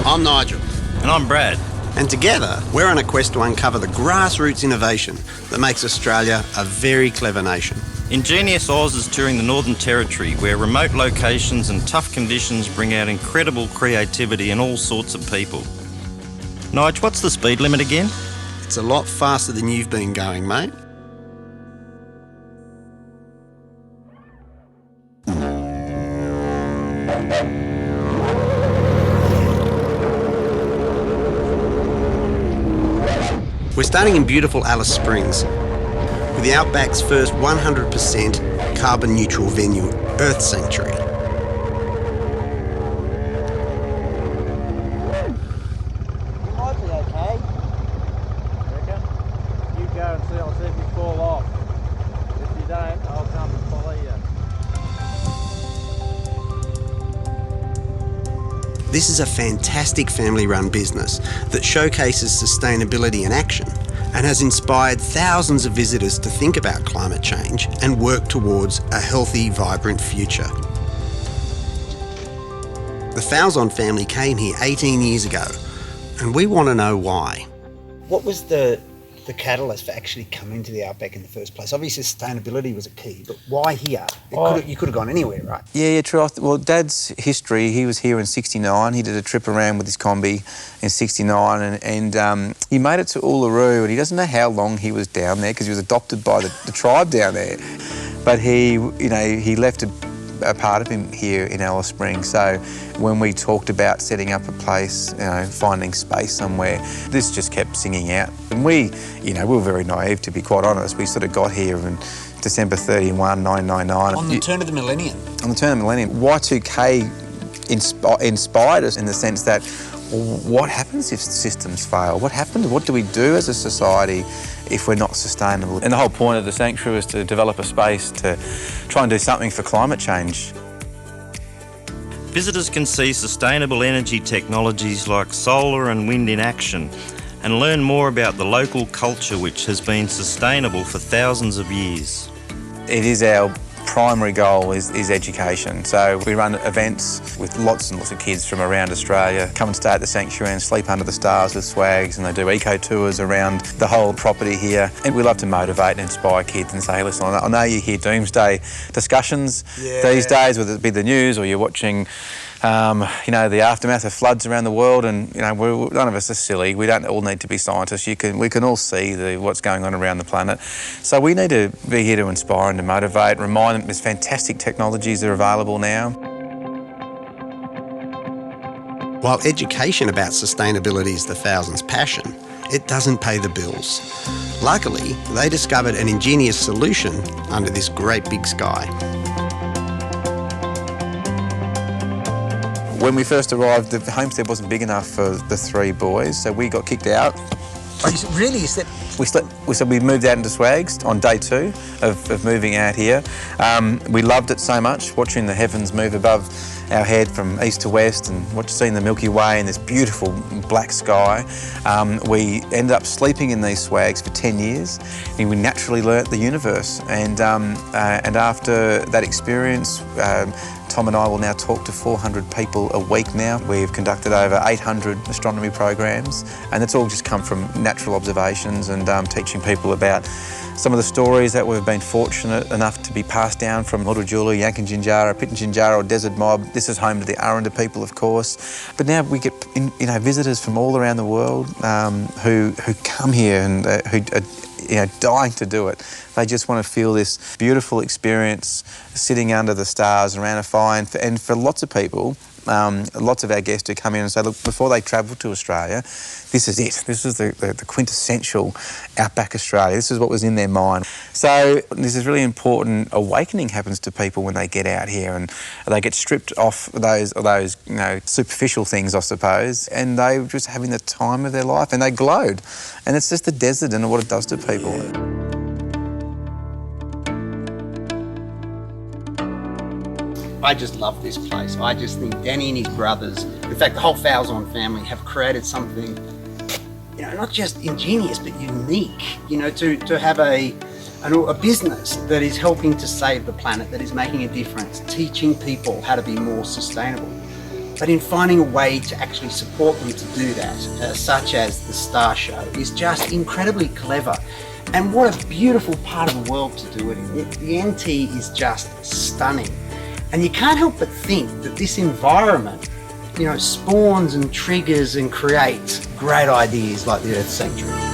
I'm Nigel. And I'm Brad. And together, we're on a quest to uncover the grassroots innovation that makes Australia a very clever nation. Ingenious Oz is touring the Northern Territory, where remote locations and tough conditions bring out incredible creativity in all sorts of people. Nige, what's the speed limit again? It's a lot faster than you've been going, mate. We're starting in beautiful Alice Springs, with the Outback's first 100% carbon neutral venue, Earth Sanctuary. You might be okay. Reckon? You go and see, I'll see if you fall off. If you don't, I'll come and follow you. This is a fantastic family-run business that showcases sustainability in action and has inspired thousands of visitors to think about climate change and work towards a healthy, vibrant future. The Falzon family came here 18 years ago, and we want to know why. What was the catalyst for actually coming to the Outback in the first place? Obviously, sustainability was a key, but why here? You could have gone anywhere, right? Yeah, true. Well, Dad's history, he was here in '69. He did a trip around with his combi in '69, and he made it to Uluru, and he doesn't know how long he was down there because he was adopted by the tribe down there. But he left a part of him here in Alice Springs. So when we talked about setting up a place, finding space somewhere, this just kept singing out. And we were very naive, to be quite honest. We sort of got here in December 31, 1999. On the turn of the millennium? On the turn of the millennium. Y2K inspired us in the sense that, what happens if systems fail? What happens? What do we do as a society if we're not sustainable? And the whole point of the sanctuary was to develop a space to try and do something for climate change. Visitors can see sustainable energy technologies like solar and wind in action and learn more about the local culture which has been sustainable for thousands of years. It is our primary goal is education. So we run events with lots and lots of kids from around Australia come and stay at the sanctuary and sleep under the stars with swags, and they do eco tours around the whole property here. And we love to motivate and inspire kids and say, hey, listen, I know you hear doomsday discussions these days, whether it be the news or you're watching the aftermath of floods around the world, and none of us are silly. We don't all need to be scientists. We can all see what's going on around the planet. So we need to be here to inspire and to motivate, remind them there's fantastic technologies that are available now. While education about sustainability is the Falzon's passion, it doesn't pay the bills. Luckily, they discovered an ingenious solution under this great big sky. When we first arrived, the homestead wasn't big enough for the three boys, so we got kicked out. Oh, really? We moved out into Swags on day 2 of moving out here. We loved it so much, watching the heavens move above our head from east to west and seeing the Milky Way and this beautiful black sky. We ended up sleeping in these Swags for 10 years, and we naturally learnt the universe. And after that experience, Tom and I will now talk to 400 people a week now. We've conducted over 800 astronomy programs, and it's all just come from natural observations and teaching people about some of the stories that we've been fortunate enough to be passed down from Mutijulu, Yankunytjatjara, Pitjantjatjara, or Desert Mob. This is home to the Aranda people, of course. But now we get visitors from all around the world who come here and who are dying to do it. They just want to feel this beautiful experience sitting under the stars around a fire. And for lots of people, lots of our guests who come in and say, look, before they travel to Australia, this is it. This is the quintessential Outback Australia. This is what was in their mind. So this is really important awakening happens to people when they get out here, and they get stripped off those superficial things, I suppose, and they're just having the time of their life, and they glowed. And it's just the desert and what it does to people. I just love this place. I just think Danny and his brothers, in fact the whole Falzon family, have created something, not just ingenious but unique, to have a business that is helping to save the planet, that is making a difference, teaching people how to be more sustainable. but in finding a way to actually support them to do that, such as the Star Show, is just incredibly clever. And what a beautiful part of the world to do it in. The NT is just stunning. And you can't help but think that this environment, spawns and triggers and creates great ideas like the Earth Sanctuary.